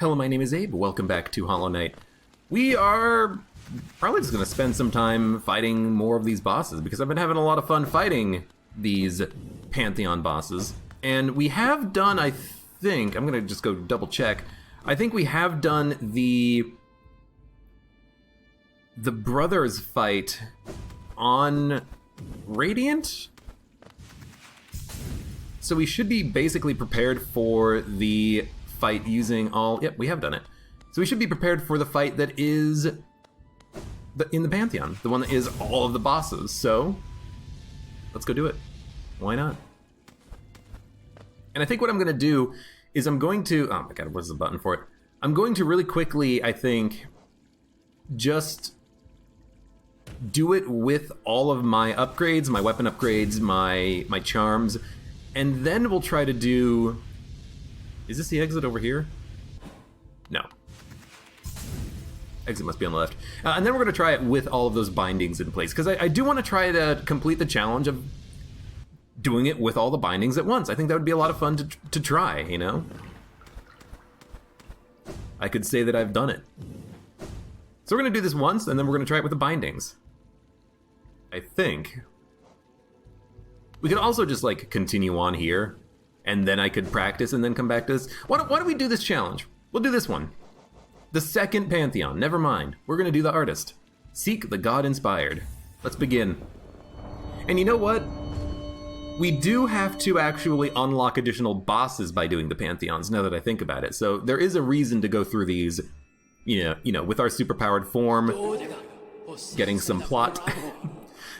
Hello, my name is Abe. Welcome back to Hollow Knight. We are probably just going to spend some time fighting more of these bosses because I've been having a lot of fun fighting these Pantheon bosses. And we have done, I think, I'm going to just go double check. I think we have done the brothers fight on Radiant. So we should be basically prepared for the fight using all... Yep, we have done it. So we should be prepared for the fight that is in the Pantheon, the one that is all of the bosses. So let's go do it. Why not? And I think what I'm going to do is I'm going to... Oh my god, what's the button for it? I'm going to really quickly, I think, just do it with all of my upgrades, my weapon upgrades, my charms, and then we'll try to do... Is this the exit over here? No. Exit must be on the left. And then we're going to try it with all of those bindings in place, because I do want to try to complete the challenge of doing it with all the bindings at once. I think that would be a lot of fun to try, you know? I could say that I've done it. So we're going to do this once, and then we're going to try it with the bindings. I think. We could also just, like, continue on here, and then I could practice and then come back to this. Why don't we do this challenge? We'll do this one. The second Pantheon. Never mind. We're going to do the artist. Seek the God inspired. Let's begin. And you know what? We do have to actually unlock additional bosses by doing the Pantheons, now that I think about it. So there is a reason to go through these, you know, with our superpowered form, getting some plot.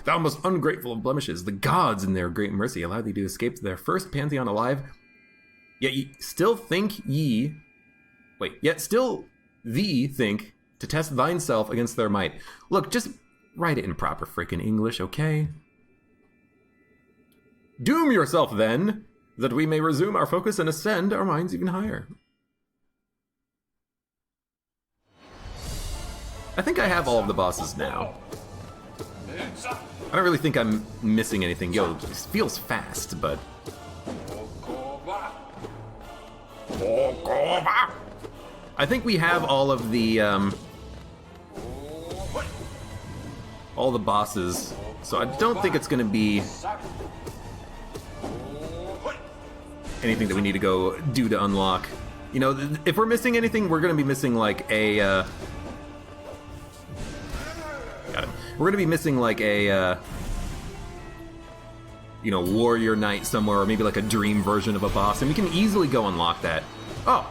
Thou most ungrateful of blemishes, the gods in their great mercy allow thee to escape to their first Pantheon alive. Yet ye still think ye... Wait, yet still thee think to test thyself against their might. Look, just write it in proper frickin' English, okay? Doom yourself, then, that we may resume our focus and ascend our minds even higher. I think I have all of the bosses now. I don't really think I'm missing anything. Yo, this feels fast, but... I think we have all of the, all the bosses, so I don't think it's gonna be anything that we need to go do to unlock. You know, if we're missing anything, we're gonna be missing like a, got him. We're gonna be missing like a, you know, warrior knight somewhere, or maybe like a dream version of a boss, and we can easily go unlock that. Oh!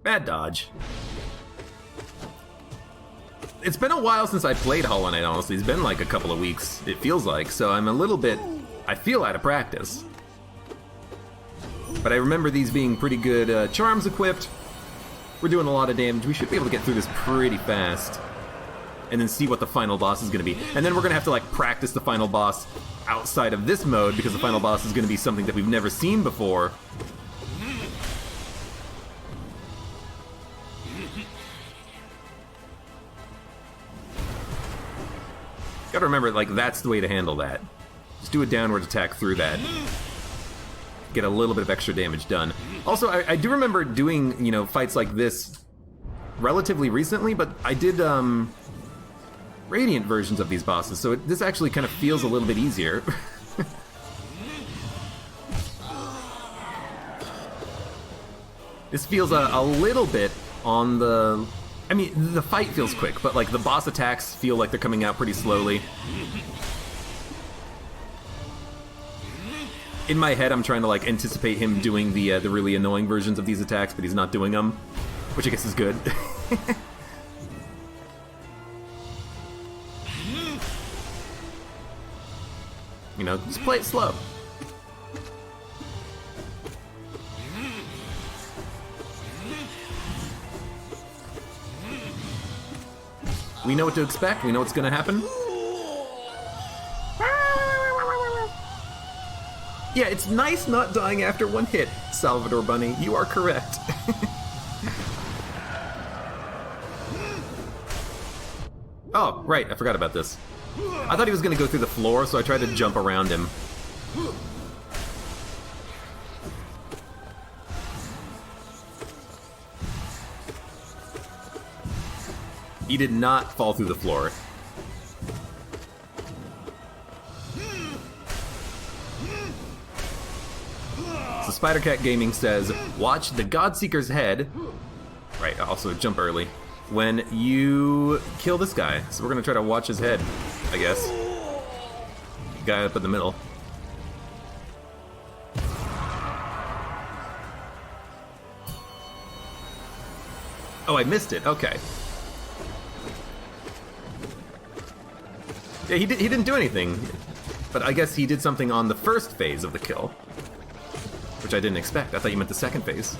Bad dodge. It's been a while since I played Hollow Knight, honestly. It's been like a couple of weeks, it feels like, so I'm a little bit, I feel out of practice. But I remember these being pretty good charms equipped. We're doing a lot of damage. We should be able to get through this pretty fast. And then see what the final boss is going to be. And then we're going to have to, like, practice the final boss outside of this mode, because the final boss is going to be something that we've never seen before. Gotta remember, like, that's the way to handle that. Just do a downward attack through that. Get a little bit of extra damage done. Also, I do remember doing, you know, fights like this relatively recently, but I did, Radiant versions of these bosses, so this actually kind of feels a little bit easier. This feels a little bit on the... I mean, the fight feels quick, but like the boss attacks feel like they're coming out pretty slowly. In my head, I'm trying to like anticipate him doing the really annoying versions of these attacks, but he's not doing them, which I guess is good. You know, just play it slow. We know what to expect, we know what's gonna happen. Yeah, it's nice not dying after one hit, Salvador Bunny. You are correct. Oh, right, I forgot about this. I thought he was gonna go through the floor, so I tried to jump around him. He did not fall through the floor. So Spider Cat Gaming says, watch the Godseeker's head. Right, also jump early. When you kill this guy. So we're gonna try to watch his head, I guess. Guy up in the middle. Oh, I missed it, okay. Yeah, he didn't do anything. But I guess he did something on the first phase of the kill. Which I didn't expect. I thought you meant the second phase.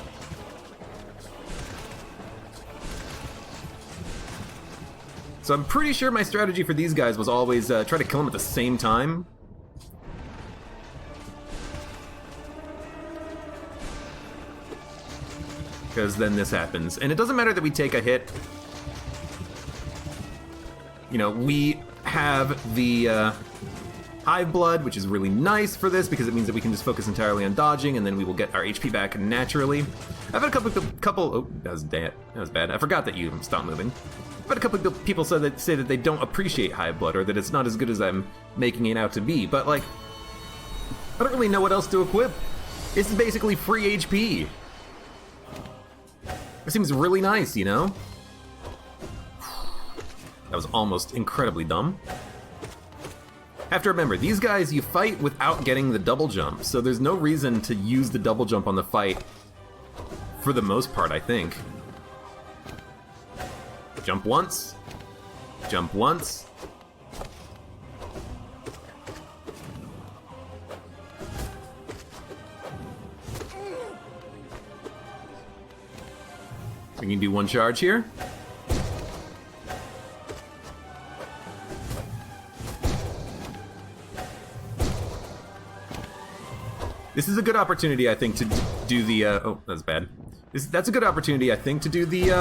So I'm pretty sure my strategy for these guys was always try to kill them at the same time. Because then this happens. And it doesn't matter that we take a hit. You know, we have the Hive Blood, which is really nice for this because it means that we can just focus entirely on dodging, and then we will get our HP back naturally. I've had a couple. Oh, that was bad. I forgot that you stopped moving. I've had a couple of people say that they don't appreciate Hive Blood, or that it's not as good as I'm making it out to be. But like, I don't really know what else to equip. This is basically free HP. It seems really nice, you know? That was almost incredibly dumb. Have to remember, these guys you fight without getting the double jump, so there's no reason to use the double jump on the fight for the most part, I think. Jump once. Jump once. We can do one charge here. This is a good opportunity, I think, to do the, oh, that's bad. That's a good opportunity, I think, to do the,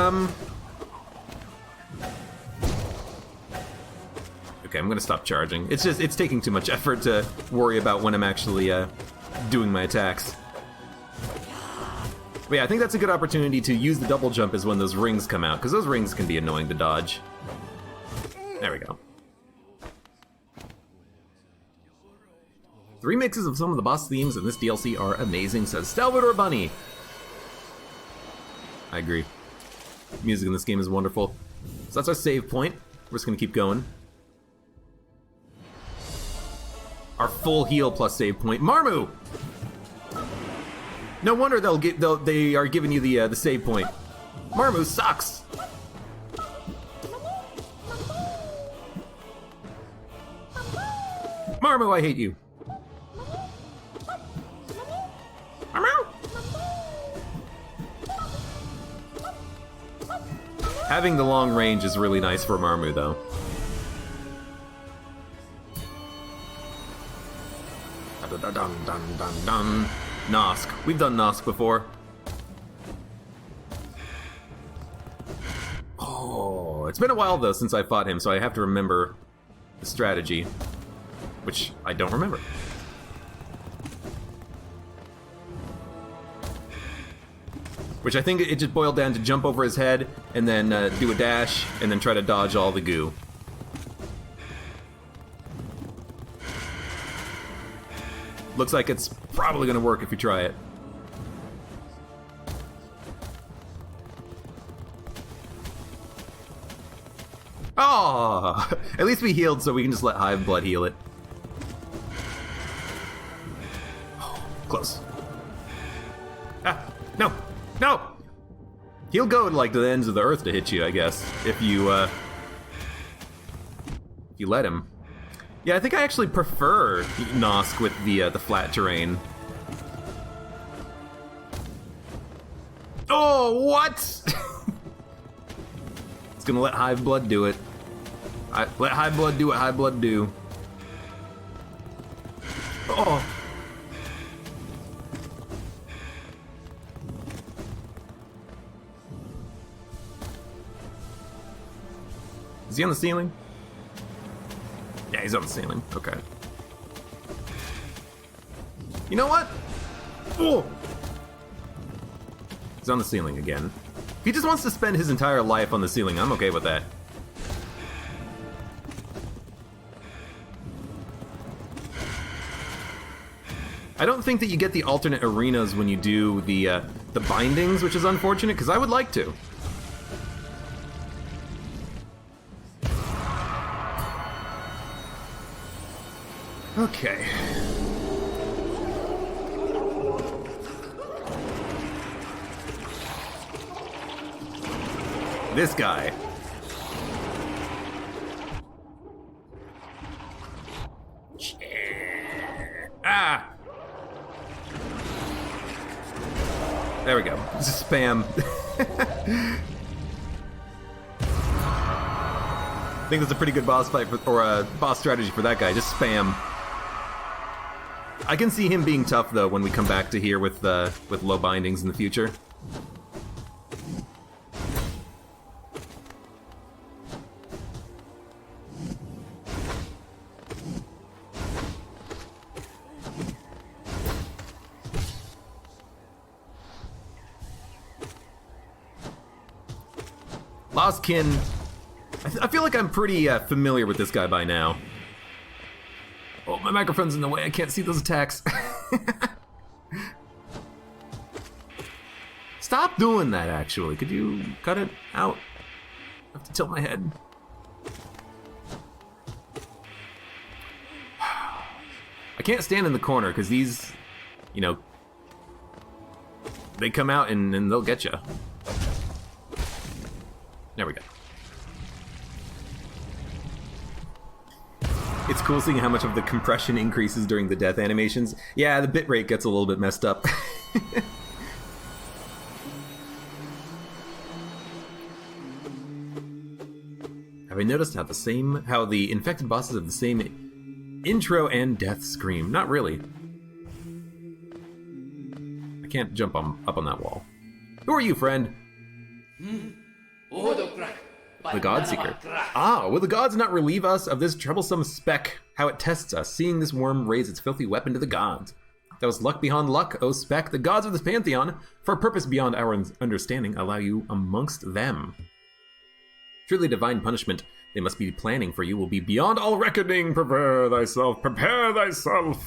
Okay, I'm gonna stop charging. It's taking too much effort to worry about when I'm actually, doing my attacks. But yeah, I think that's a good opportunity to use the double jump is when those rings come out, because those rings can be annoying to dodge. There we go. The remixes of some of the boss themes in this DLC are amazing, says Salvador Bunny. I agree. Music in this game is wonderful. So that's our save point. We're just gonna keep going. Our full heal plus save point. Marmu! No wonder they are giving you the save point. Marmu sucks! Marmu, I hate you. Having the long range is really nice for Marmu, though. Nosk. We've done Nosk before. Oh, it's been a while, though, since I fought him, so I have to remember the strategy, which I don't remember. Which I think it just boiled down to jump over his head, and then do a dash, and then try to dodge all the goo. Looks like it's probably gonna work if you try it. Oh! At least we healed, so we can just let Hive Blood heal it. Oh, close. Ah! No! No! He'll go like to the ends of the earth to hit you, I guess, if you let him. Yeah, I think I actually prefer Nosk with the flat terrain. Oh, what? It's gonna let Hive Blood do it. Let Hive Blood do what Hive Blood do. Oh. Is he on the ceiling? he's on the ceiling. Okay. You know what? Oh! He's on the ceiling again. If he just wants to spend his entire life on the ceiling, I'm okay with that. I don't think that you get the alternate arenas when you do the bindings, which is unfortunate, because I would like to. Okay. This guy. Ah! There we go. Just spam. I think that's a pretty good boss fight or a boss strategy for that guy. Just spam. I can see him being tough though when we come back to here with low bindings in the future. Lost Kin. I feel like I'm pretty familiar with this guy by now. Oh, my microphone's in the way. I can't see those attacks. Stop doing that, actually. Could you cut it out? I have to tilt my head. I can't stand in the corner because these, you know, they come out and they'll get you. There we go. It's cool seeing how much of the compression increases during the death animations. Yeah, the bitrate gets a little bit messed up. Have I noticed how the infected bosses have the same intro and death scream? Not really. I can't jump up on that wall. Who are you, friend? The Godseeker. Ah, will the gods not relieve us of this troublesome speck? How it tests us, seeing this worm raise its filthy weapon to the gods. That was luck beyond luck, O speck. The gods of this pantheon, for a purpose beyond our understanding, allow you amongst them. Truly divine punishment they must be planning for you will be beyond all reckoning. Prepare thyself, prepare thyself.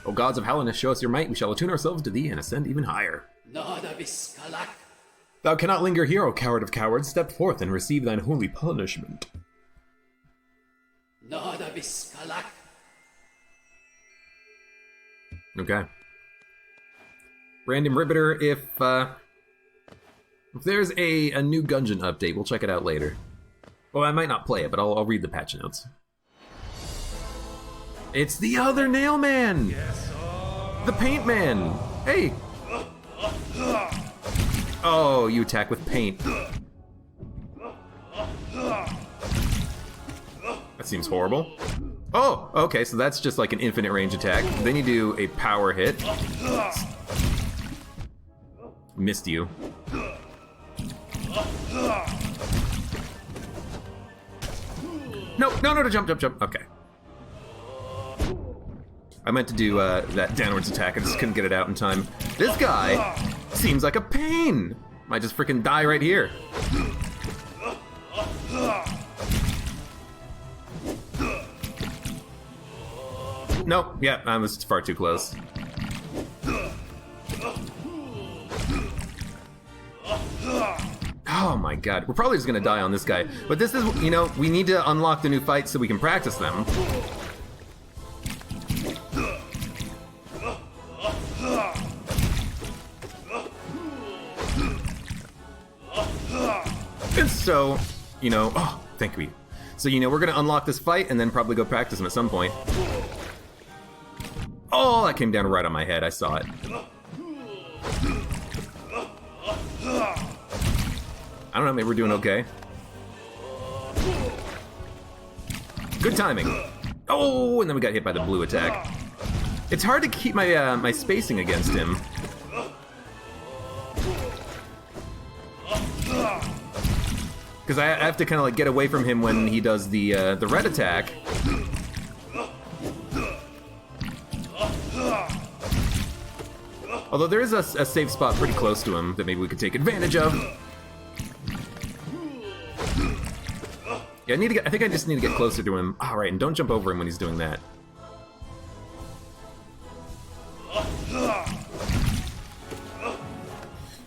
O gods of Hallowness, show us your might. We shall attune ourselves to thee and ascend even higher. Thou cannot linger here, O coward of cowards. Step forth and receive thine holy punishment. Okay. Random Ribbiter, if there's a new Gungeon update, we'll check it out later. Well, I might not play it, but I'll read the patch notes. It's the other Nail Man! Yes, the Paint Man! Hey! Oh, you attack with paint. That seems horrible. Oh, okay, so that's just like an infinite range attack. Then you do a power hit. Missed you. No, jump. Okay. I meant to do that downwards attack, I just couldn't get it out in time. This guy seems like a pain! Might just freaking die right here. Nope, yeah, I was far too close. Oh my god, we're probably just gonna die on this guy. But this is, you know, we need to unlock the new fights so we can practice them. And so, you know, oh, thank you. So, you know, we're gonna unlock this fight and then probably go practice him at some point. Oh, that came down right on my head, I saw it. I don't know, maybe we're doing okay. Good timing. Oh, and then we got hit by the blue attack. It's hard to keep my my spacing against him. Because I have to kind of like get away from him when he does the red attack. Although there is a safe spot pretty close to him that maybe we could take advantage of. Yeah, I think I just need to get closer to him. All right, and don't jump over him when he's doing that.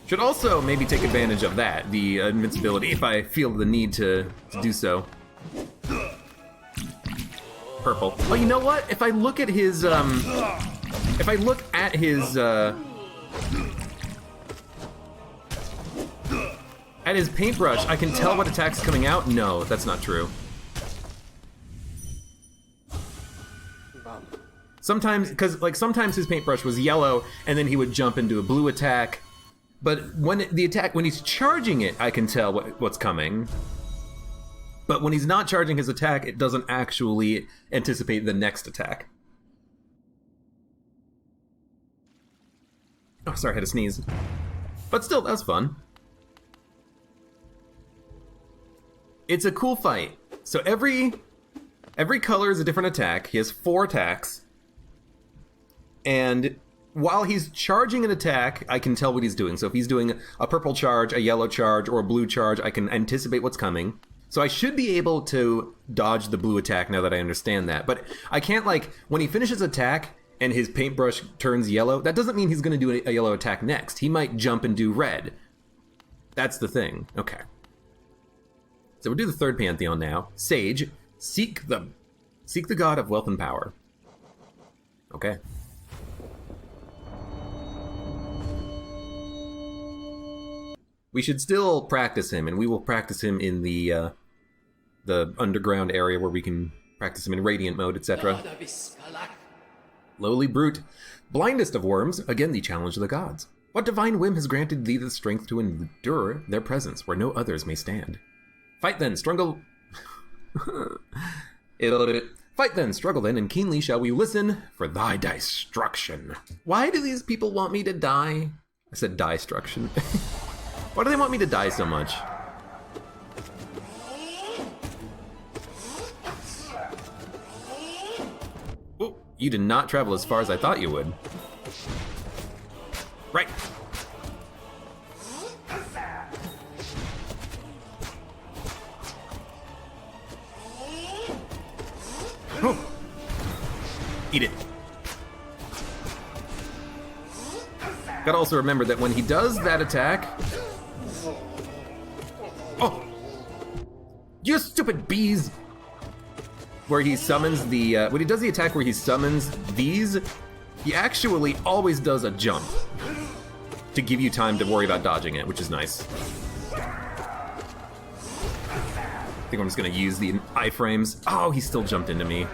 Should also maybe take advantage of that, the invincibility, if I feel the need to do so. Purple. Oh, you know what? If I look at his, paintbrush, I can tell what attack's coming out? No, that's not true. Sometimes, because like sometimes his paintbrush was yellow, and then he would jump into a blue attack. But when he's charging it, I can tell what's coming. But when he's not charging his attack, it doesn't actually anticipate the next attack. Oh, sorry, I had to sneeze. But still, that was fun. It's a cool fight. So every color is a different attack. He has 4 attacks. And while he's charging an attack, I can tell what he's doing. So if he's doing a purple charge, a yellow charge, or a blue charge, I can anticipate what's coming. So I should be able to dodge the blue attack now that I understand that. But I can't, like, when he finishes attack and his paintbrush turns yellow, that doesn't mean he's going to do a yellow attack next. He might jump and do red. That's the thing. Okay. So we'll do the 3rd Pantheon now. Sage, seek the god of wealth and power. Okay. We should still practice him, and we will practice him in the underground area where we can practice him in radiant mode, etc. Lowly brute, blindest of worms, again the challenge of the gods. What divine whim has granted thee the strength to endure their presence where no others may stand? Fight then, struggle. Fight then, struggle then, and keenly shall we listen for thy destruction. Why do these people want me to die? I said destruction. Why do they want me to die so much? Oh, you did not travel as far as I thought you would. Right. Oh. Eat it. Gotta also remember that when he does that attack... Oh! You stupid bees! Where he summons the, when he does the attack where he summons these, he actually always does a jump to give you time to worry about dodging it, which is nice. I think I'm just gonna use the iframes. Oh, he still jumped into me.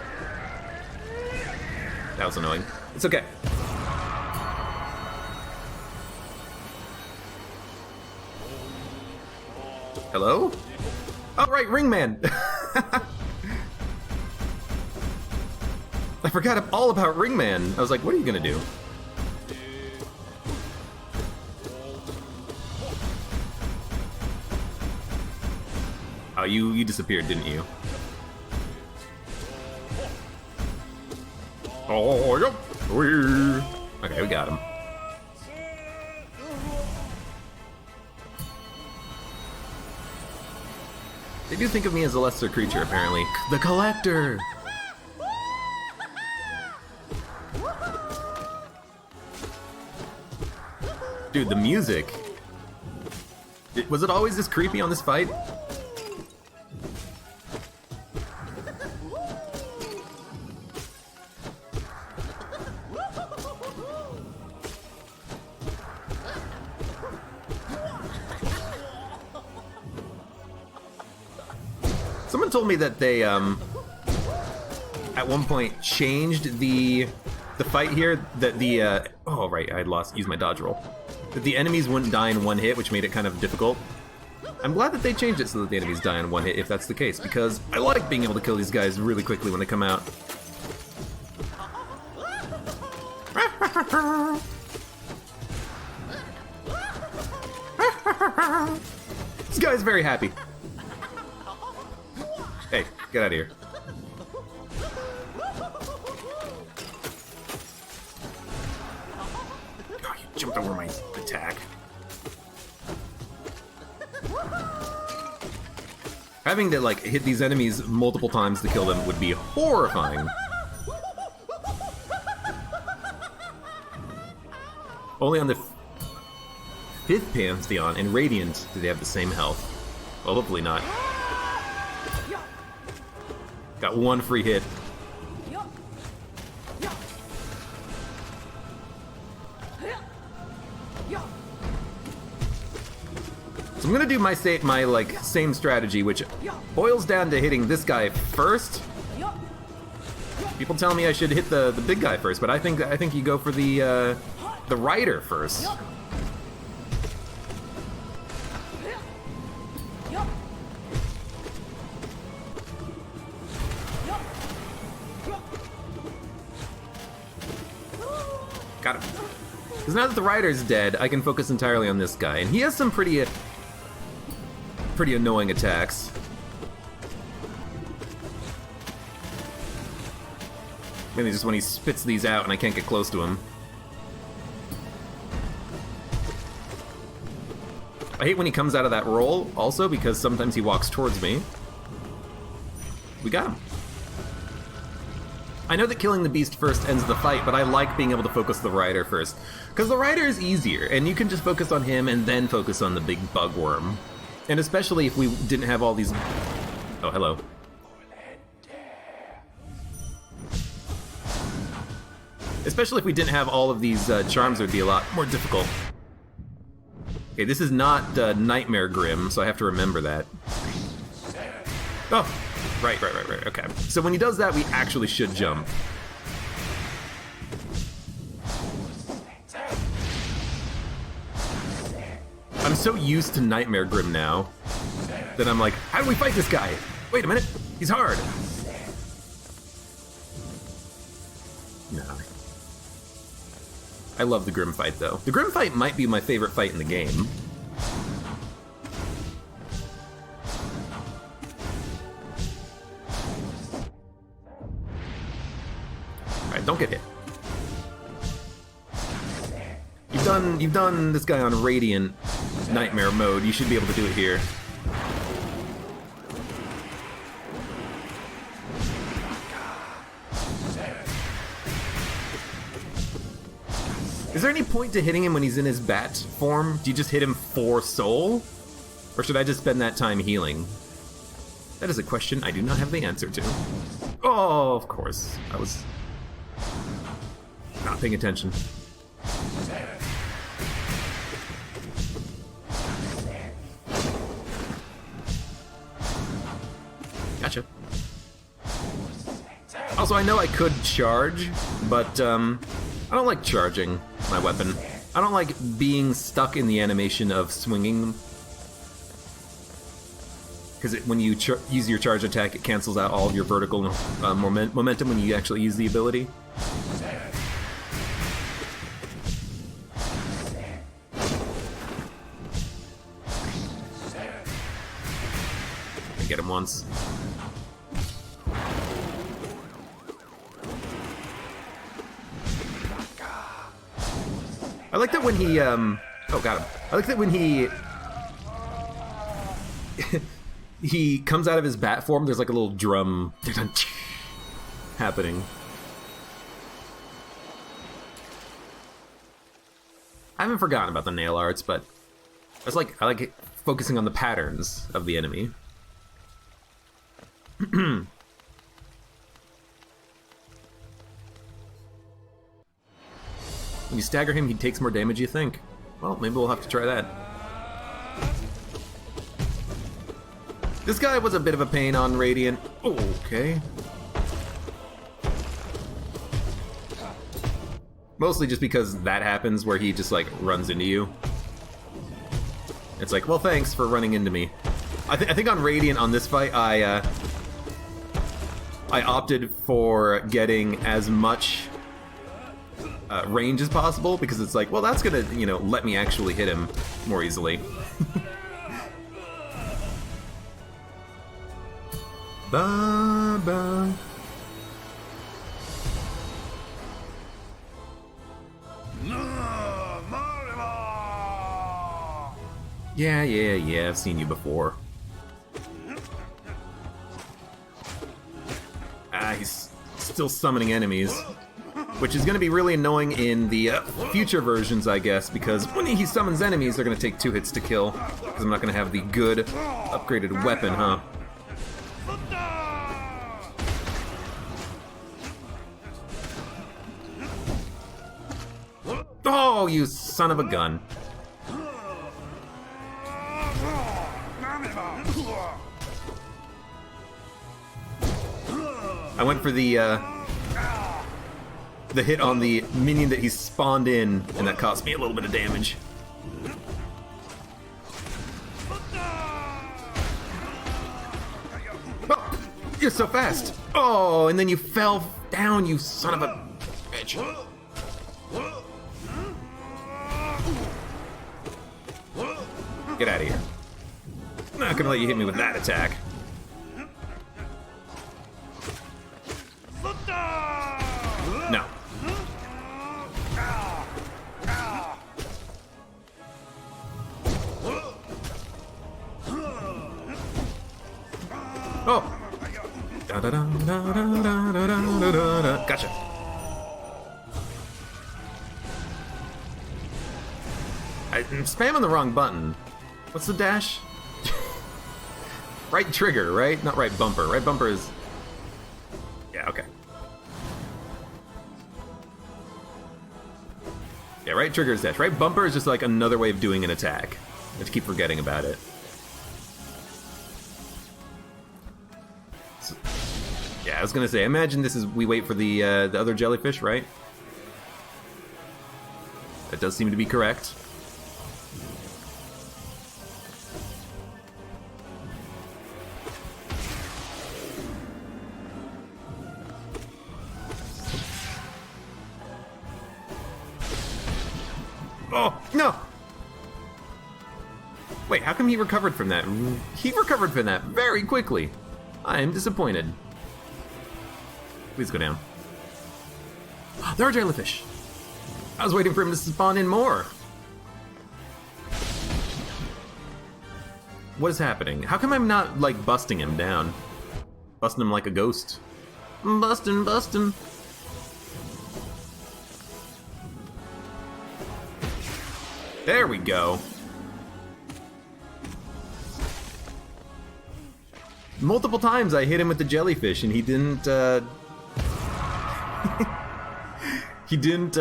That was annoying. It's okay. Hello? Oh, right, Ringman! I forgot all about Ringman. I was like, what are you gonna do? Oh, you disappeared, didn't you? Oh, yep. Okay, we got him. They do think of me as a lesser creature, apparently. The Collector! Dude, the music. Was it always this creepy on this fight? Someone told me that they, at one point changed the fight here, that the, oh right, I used my dodge roll. That the enemies wouldn't die in one hit, which made it kind of difficult. I'm glad that they changed it so that the enemies die in one hit, if that's the case, because I like being able to kill these guys really quickly when they come out. This guy's very happy. Hey, get out of here. Oh, you jumped over my attack. Having to, like, hit these enemies multiple times to kill them would be horrifying. Only on the 5th Pantheon and Radiant do they have the same health. Well, hopefully not. Got one free hit. So I'm gonna do my same strategy, which boils down to hitting this guy first. People tell me I should hit the big guy first, but I think you go for the rider first. Got him. Because now that the rider's dead, I can focus entirely on this guy, and he has some pretty annoying attacks. Mainly just when he spits these out and I can't get close to him. I hate when he comes out of that roll, also, because sometimes he walks towards me. We got him. I know that killing the beast first ends the fight, but I like being able to focus the rider first. Because the rider is easier, and you can just focus on him and then focus on the big bugworm. And especially if we didn't have all these... Oh, hello. Especially if we didn't have all of these charms, it would be a lot more difficult. Okay, this is not Nightmare Grim, so I have to remember that. Oh, right, okay. So when he does that, we actually should jump. I'm so used to Nightmare Grim now that I'm like, how do we fight this guy? Wait a minute, he's hard. Nah. I love the Grim fight, though. The Grim fight might be my favorite fight in the game. Alright, don't get hit. You've done this guy on Radiant Nightmare mode. You should be able to do it here. Is there any point to hitting him when he's in his bat form? Do you just hit him for soul? Or should I just spend that time healing? That is a question I do not have the answer to. Oh, of course. I was not paying attention. Gotcha. Also, I know I could charge, but I don't like charging my weapon. I don't like being stuck in the animation of swinging. Because when you use your charge attack, it cancels out all of your vertical momentum when you actually use the ability. I get him once. I like that when he, oh, got him. I like that when he comes out of his bat form, there's like a little drum happening. I haven't forgotten about the nail arts, but I like focusing on the patterns of the enemy. When you stagger him, he takes more damage, you think? Well, maybe we'll have to try that. This guy was a bit of a pain on Radiant. Oh, okay. Mostly just because that happens where he just, like, runs into you. It's like, well, thanks for running into me. I think on Radiant, on this fight, I opted for getting as much range as possible, because it's like, well, that's gonna, you know, let me actually hit him more easily. ba ba. Yeah, I've seen you before. He's still summoning enemies, which is going to be really annoying in the future versions, I guess, because when he summons enemies, they're going to take 2 hits to kill, because I'm not going to have the good upgraded weapon, huh? Oh, you son of a gun. I went for the hit on the minion that he spawned in, and that cost me a little bit of damage. Oh, you're so fast! Oh, and then you fell down, you son of a bitch. Get out of here. I'm not gonna let you hit me with that attack. No. Oh! Gotcha. I'm spamming the wrong button. What's the dash? Right trigger, right? Not right bumper. Right bumper is... Yeah, okay. Yeah, right trigger is dash. Right bumper is just like another way of doing an attack. I just keep forgetting about it. So, yeah, I was gonna say, imagine this is... We wait for the other jellyfish, right? That does seem to be correct. Oh, no! Wait, how come he recovered from that? He recovered from that very quickly. I am disappointed. Please go down. There are jellyfish. I was waiting for him to spawn in more. What is happening? How come I'm not, like, busting him down? Busting him like a ghost. Bustin'. There we go. Multiple times I hit him with the jellyfish and he didn't, he didn't,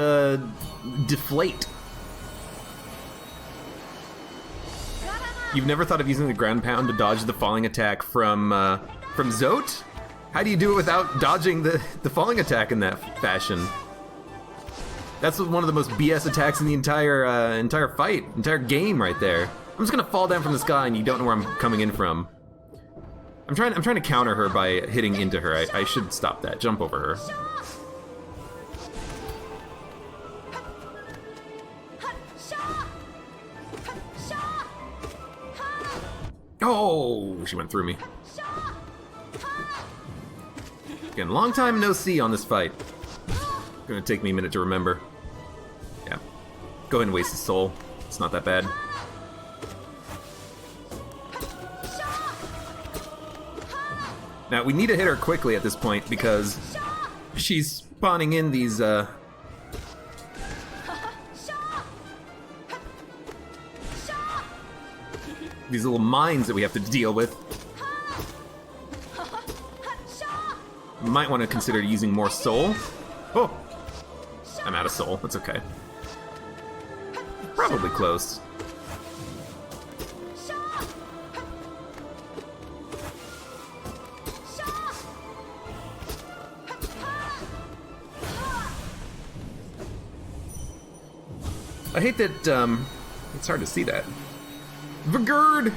deflate. You've never thought of using the ground pound to dodge the falling attack from Zote? How do you do it without dodging the falling attack in that fashion? That's one of the most BS attacks in the entire fight, entire game right there. I'm just gonna fall down from the sky and you don't know where I'm coming in from. I'm trying to counter her by hitting into her. I should stop that. Jump over her. Oh, she went through me. Again, long time no see on this fight. Gonna take me a minute to remember. Yeah. Go ahead and waste his soul. It's not that bad. Now, we need to hit her quickly at this point because she's spawning in these, these little mines that we have to deal with. Might want to consider using more soul. Oh! I'm out of soul. That's okay. Probably close. I hate that, it's hard to see that. Vigurd!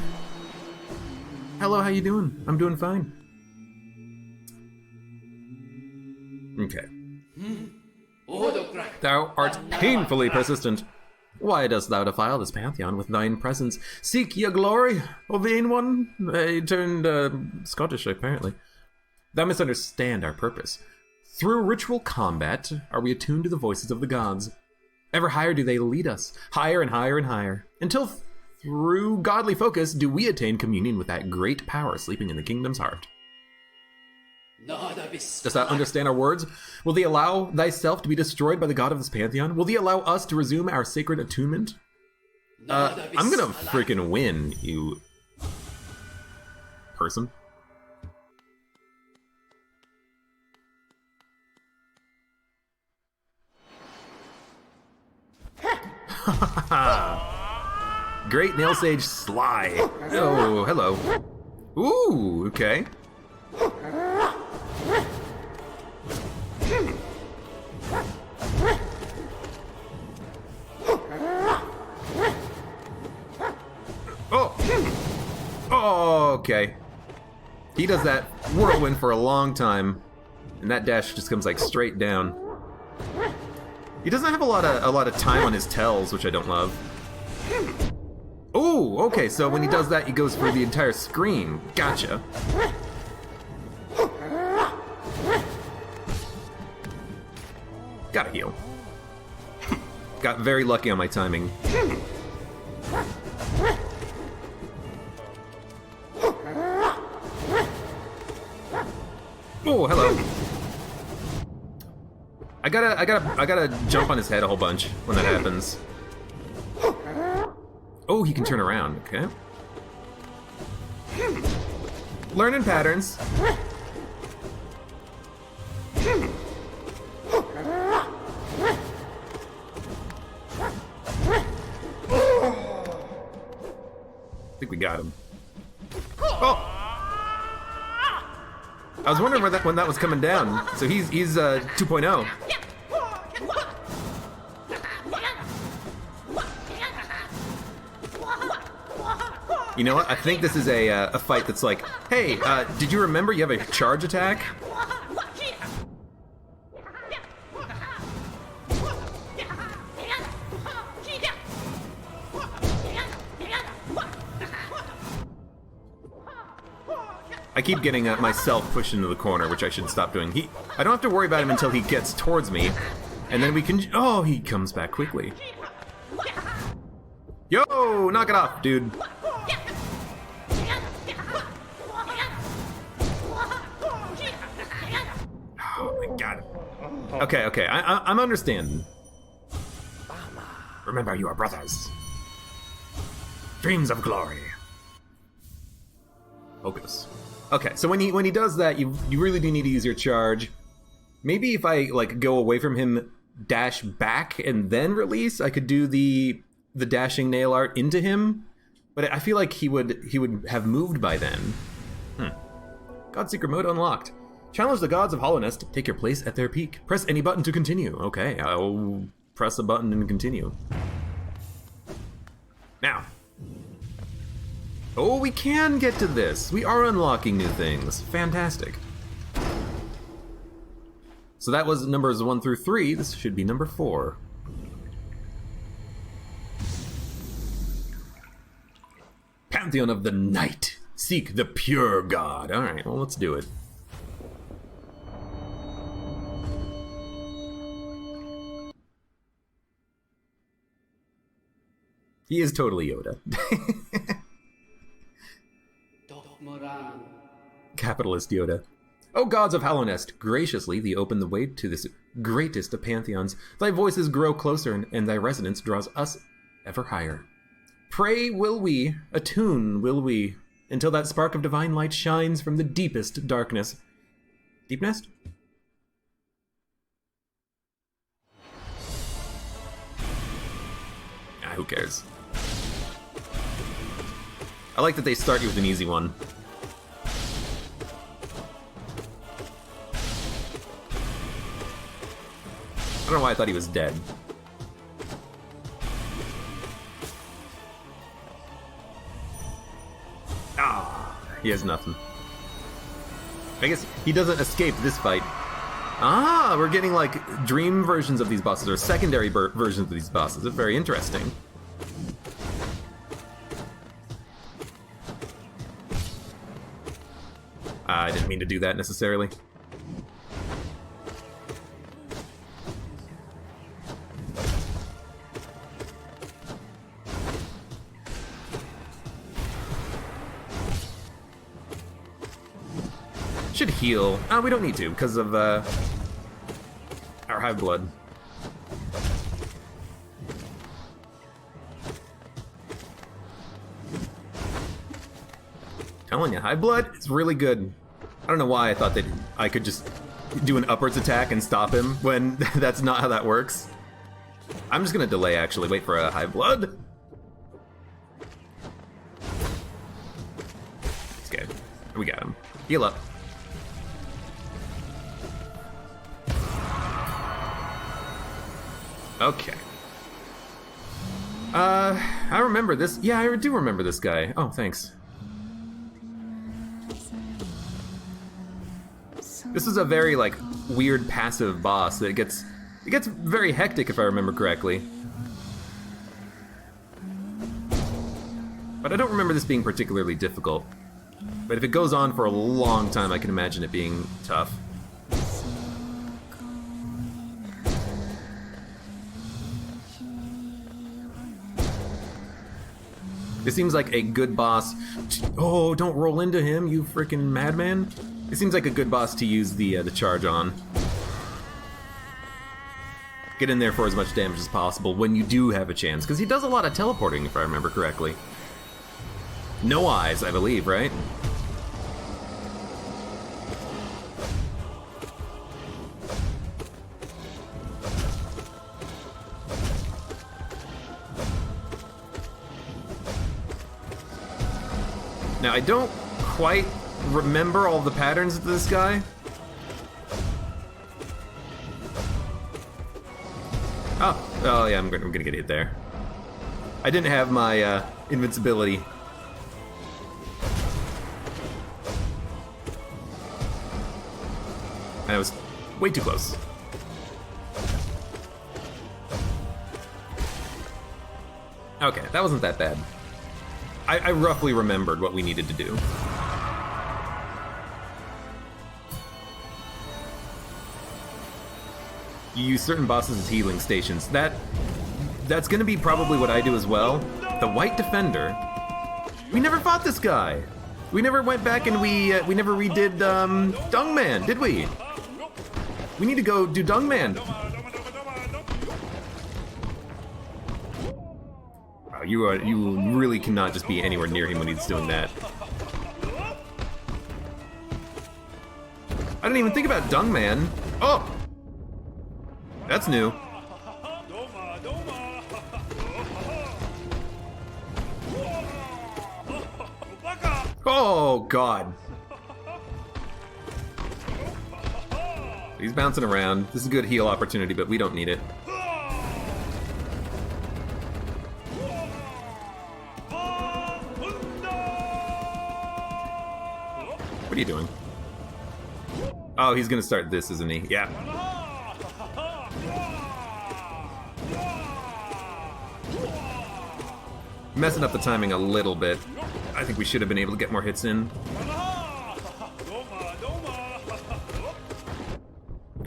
Hello, how you doing? I'm doing fine. Okay. Thou art painfully persistent. Why dost thou defile this Pantheon with thine presence? Seek ye glory, O vain one? I turned, Scottish, apparently. Thou misunderstand our purpose. Through ritual combat are we attuned to the voices of the gods. Ever higher do they lead us, higher and higher and higher, until through godly focus do we attain communion with that great power sleeping in the kingdom's heart. Dost thou understand our words? Will thee allow thyself to be destroyed by the god of this pantheon? Will thee allow us to resume our sacred attunement? I'm gonna freaking win, you person. Great Nail Sage Sly. Oh, hello. Ooh, okay. Oh, okay. He does that whirlwind for a long time, and that dash just comes like straight down. He doesn't have a lot of time on his tells, which I don't love. Oh, okay, so when he does that, he goes for the entire screen. Gotcha. Gotta heal. Got very lucky on my timing. Oh, hello. I gotta jump on his head a whole bunch when that happens. Oh, he can turn around, okay. Learning patterns. I think we got him. Oh! I was wondering when that was coming down. So he's 2.0. You know what? I think this is a fight that's like, hey, did you remember you have a charge attack? I keep getting myself pushed into the corner, which I should stop doing. I don't have to worry about him until he gets towards me, and then we can. Oh, he comes back quickly. Yo, knock it off, dude. Oh my god. Okay, I'm understanding. Remember, you are brothers. Dreams of glory. Focus. Okay, so when he does that, you really do need to use your charge. Maybe if I like go away from him, dash back, and then release, I could do the dashing nail art into him. But I feel like he would have moved by then. Godseeker mode unlocked. Challenge the gods of Hollownest. Take your place at their peak. Press any button to continue. Okay, I'll press a button and continue. Now. Oh, we can get to this. We are unlocking new things. Fantastic. So that was numbers 1 through 3. This should be number 4. Pantheon of the Night. Seek the pure god. Alright, well, let's do it. He is totally Yoda. Capitalist Yoda. O gods of Hallownest, graciously thee open the way to this greatest of pantheons. Thy voices grow closer, and thy resonance draws us ever higher. Pray will we, attune will we, until that spark of divine light shines from the deepest darkness. Deepness? Who cares? I like that they start you with an easy one. I don't know why I thought he was dead. Ah, he has nothing. I guess he doesn't escape this fight. Ah, we're getting like dream versions of these bosses, or secondary versions of these bosses. It's very interesting. I didn't mean to do that necessarily. Should heal. Oh, we don't need to because of our hive blood. Telling you, hive blood is really good. I don't know why I thought that I could just do an upwards attack and stop him when that's not how that works. I'm just gonna delay actually, wait for a hive blood. Okay, we got him. Heal up. Okay. I remember this. Yeah, I do remember this guy. Oh, thanks. This is a very, like, weird passive boss that gets very hectic if I remember correctly. But I don't remember this being particularly difficult. But if it goes on for a long time, I can imagine it being tough. It seems like a good boss. Oh, don't roll into him, you freaking madman. It seems like a good boss to use the charge on. Get in there for as much damage as possible when you do have a chance, because he does a lot of teleporting, if I remember correctly. No eyes, I believe, right? Now, I don't quite remember all the patterns of this guy. Oh yeah, I'm gonna get hit there. I didn't have my invincibility. And I was way too close. Okay, that wasn't that bad. I roughly remembered what we needed to do. You use certain bosses as healing stations. That's gonna be probably what I do as well. The White Defender. We never fought this guy. We never went back and we never redid Dungman, did we? We need to go do Dungman. Wow, you really cannot just be anywhere near him when he's doing that. I didn't even think about Dungman. Oh! That's new. Oh, God. He's bouncing around. This is a good heal opportunity, but we don't need it. What are you doing? Oh, he's gonna start this, isn't he? Yeah. Messing up the timing a little bit. I think we should have been able to get more hits in.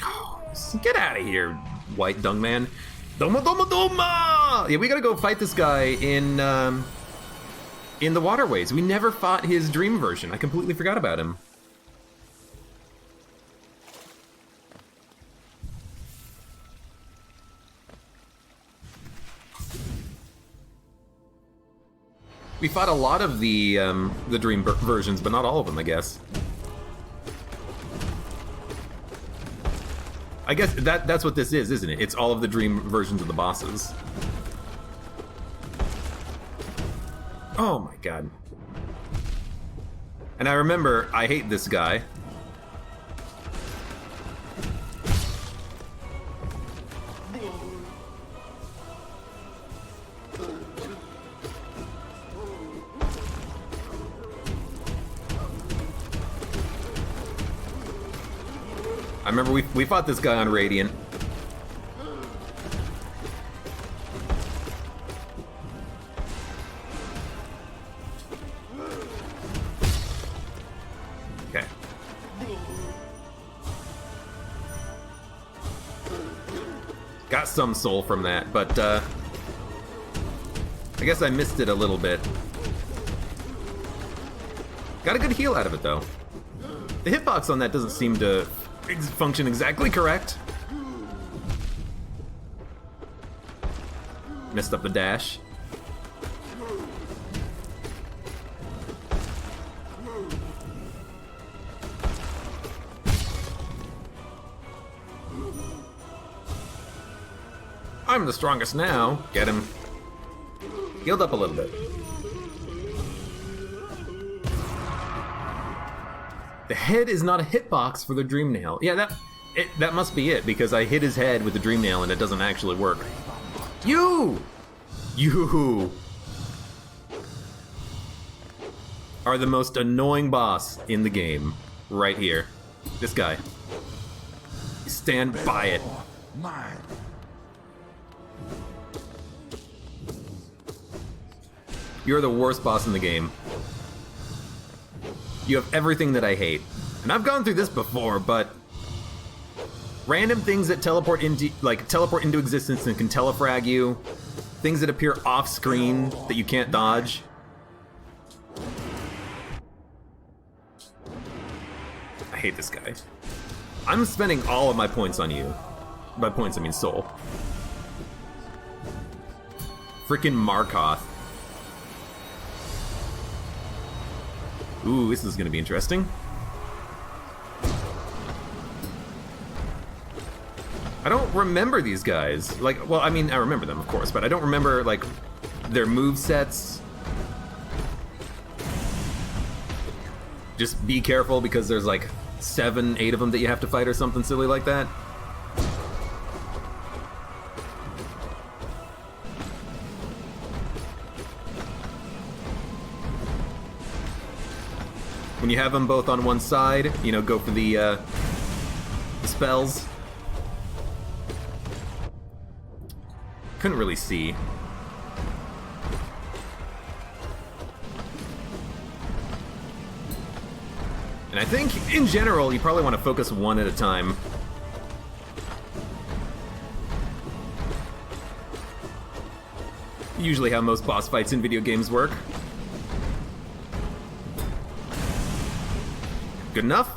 Oh, get out of here, White Dungman. Doma Doma Doma! Yeah, we gotta go fight this guy in the waterways. We never fought his dream version. I completely forgot about him. We fought a lot of the dream versions, but not all of them, I guess. I guess that's what this is, isn't it? It's all of the dream versions of the bosses. Oh my god. And I remember, I hate this guy. I remember we fought this guy on Radiant. Okay. Got some soul from that, but I guess I missed it a little bit. Got a good heal out of it, though. The hitbox on that doesn't seem to function exactly correct. Messed up the dash. I'm the strongest now. Get him. Healed up a little bit. The head is not a hitbox for the Dream Nail. Yeah, that must be it, because I hit his head with the Dream Nail and it doesn't actually work. You are the most annoying boss in the game. Right here. This guy. Stand by it. You're the worst boss in the game. You have everything that I hate. And I've gone through this before, but random things that teleport into existence and can telefrag you, things that appear off screen that you can't dodge. I hate this guy. I'm spending all of my points on you. By points, I mean soul. Frickin' Markoth. Ooh, this is gonna be interesting. I don't remember these guys. Like, well, I mean, I remember them, of course, but I don't remember, like, their movesets. Just be careful because there's, like, 7, 8 of them that you have to fight or something silly like that. When you have them both on one side, you know, go for the spells. Couldn't really see. And I think, in general, you probably want to focus one at a time. Usually how most boss fights in video games work. Good enough?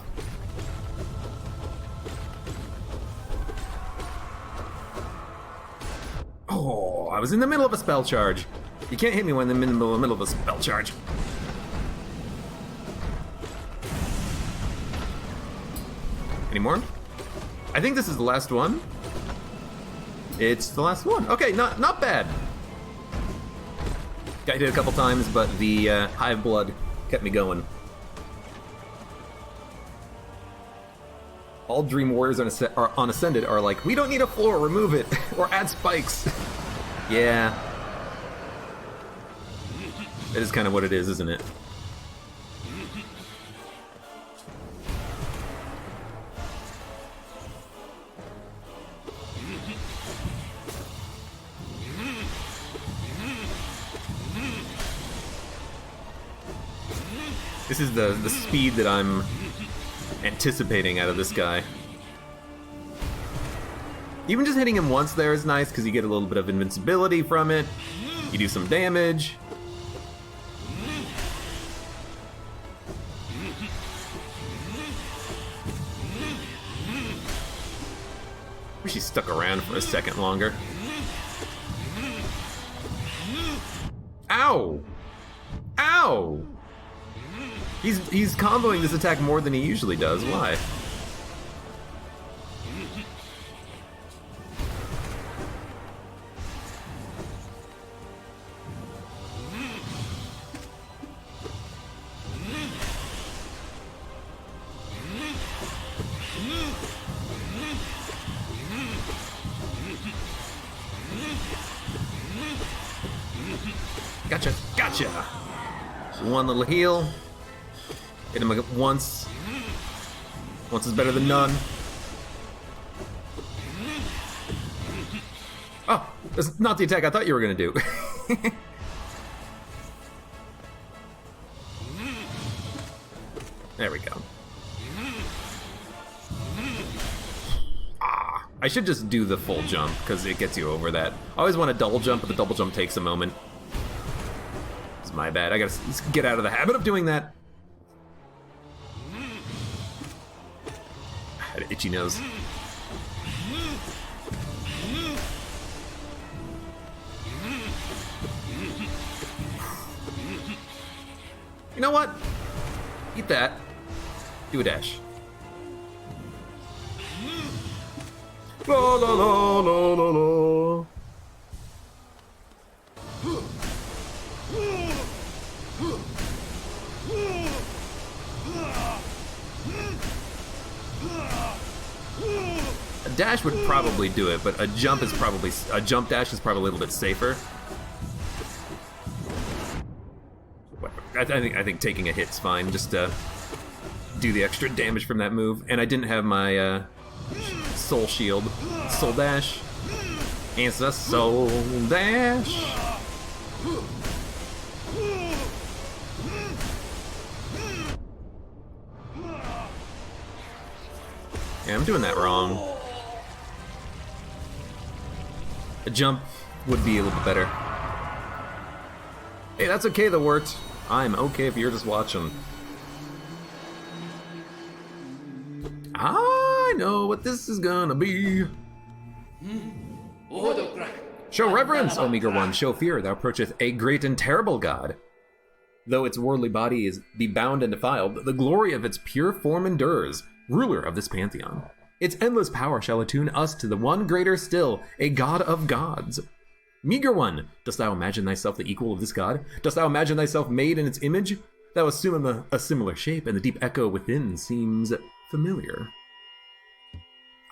Oh, I was in the middle of a spell charge. You can't hit me when I'm in the middle of a spell charge. Any more? I think this is the last one. It's the last one. Okay, not bad. Got hit a couple times, but the hive blood kept me going. All Dream Warriors on Ascended are like, we don't need a floor, remove it, or add spikes. Yeah. That is kind of what it is, isn't it? This is the speed that I'm anticipating out of this guy. Even just hitting him once there is nice because you get a little bit of invincibility from it. You do some damage. Wish he stuck around for a second longer. Ow! Ow! He's comboing this attack more than he usually does. Why? Gotcha! Gotcha! One little heal. Hit him like once. Once is better than none. Oh, that's not the attack I thought you were gonna do. There we go. Ah, I should just do the full jump, because it gets you over that. I always want a double jump, but the double jump takes a moment. It's my bad. I gotta get out of the habit of doing that. I had an itchy nose. You know what? Eat that. Do a dash. La la la la la la. A dash would probably do it, but a jump dash is probably a little bit safer. I think taking a hit's fine, just to do the extra damage from that move. And I didn't have my soul shield. Soul dash. It's a soul dash. Yeah, I'm doing that wrong. A jump would be a little bit better. Hey, that's okay, the wort. I'm okay if you're just watching. I know what this is gonna be. Show reverence, O meager one, show fear, thou approacheth a great and terrible god. Though its worldly body is be bound and defiled, the glory of its pure form endures, ruler of this pantheon. Its endless power shall attune us to the one greater still, a god of gods. Meager one, dost thou imagine thyself the equal of this god? Dost thou imagine thyself made in its image? Thou assume a similar shape, and the deep echo within seems familiar.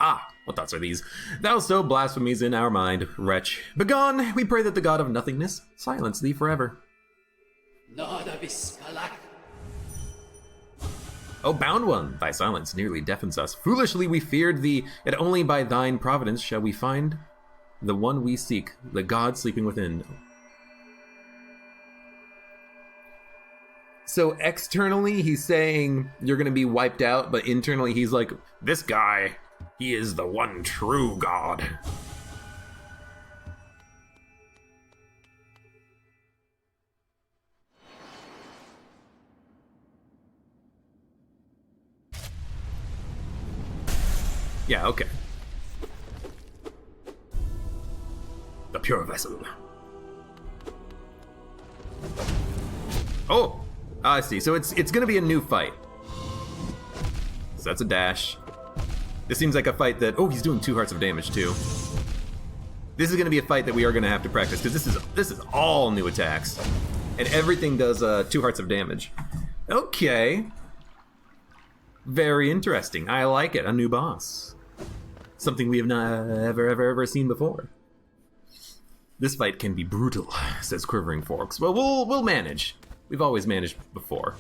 Ah, what thoughts are these? Thou so blasphemies in our mind, wretch. Begone, we pray that the god of nothingness silence thee forever. O bound one, thy silence nearly deafens us. Foolishly we feared thee, yet only by thine providence shall we find the one we seek, the god sleeping within. So externally he's saying you're gonna be wiped out, but internally he's like, this guy, he is the one true god. Yeah, okay. The pure vessel. Oh, I see. So it's gonna be a new fight. So that's a dash. This seems like a fight that, oh, he's doing 2 hearts of damage too. This is gonna be a fight that we are gonna have to practice because this is all new attacks, and everything does 2 hearts of damage. Okay. Very interesting. I like it. A new boss. Something we have not ever seen before. This fight can be brutal, says Quivering Forks. Well, we'll manage. We've always managed before.